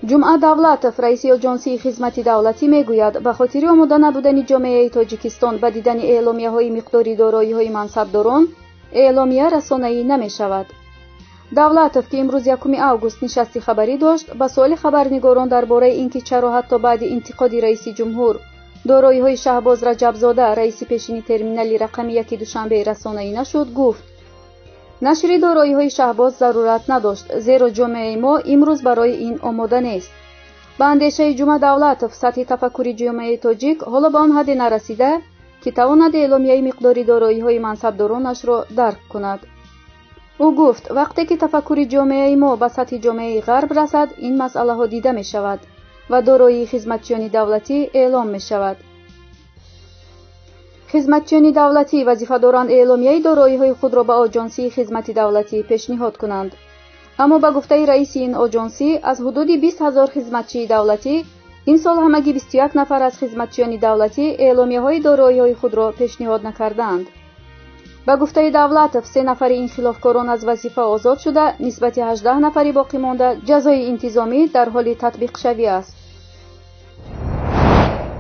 ҷумъа Давлатов, раиси оҷонсии хизмати давлатӣ мегӯяд, ба хотири омода набудани ҷомеаи Тоҷикистон ба дидани эъломияҳои миқдори дороиҳои мансабдорон, эъломия расонаӣ намешавад. Давлатов, ки имрӯз 1 август нишасти хабарӣ дошт, ба суоли хабарнигорон дар бораи ин ки чаро ҳатто баъди интиқоди раиси ҷумҳур дороиҳои Шаҳбоз Раҷабзода, раиси пешини терминали рақами 1 душанбе расонаӣ нашуд, гуфт: нашри дороиҳои Шаҳбоз зарурат надошт, зеро ҷомеаи мо имрӯз барои ин омода нест. ба андешаи ҷумъа Давлатов, сатҳи тафаккури ҷомеаи тоҷик ҳоло ба он ҳадде нарасида, ки тавонад эъломияи миқдори дороиҳои мансабдоронашро дарк кунад. ӯ гуфт: вақте ки тафаккури ҷомеаи мо ба сатҳи ҷомеаи ғарб расад, ин масъалаҳо дида мешавад ва дороии хизматчиёни давлатӣ эълом мешавад. хизматчиёни давлатӣ вазифа доранд эъломияи дороиҳои худро ба оҷонсии хизмати давлатӣ пешниҳод кунанд. аммо ба гуфтаи раиси ин оҷонсӣ, аз ҳудуди 20 000 хизматчии давлатӣ, ин сол ҳамагӣ 21 нафар аз хизматчиёни давлатӣ эъломияҳои дороиҳои худро пешниҳод накардаанд. ба гуфтаи Давлатов, 3 нафари ин хилофкорон аз вазифа озод шуда, нисбати 18 нафари боқимонда ҷазои интизомӣ дар ҳоли татбиқшавӣ аст.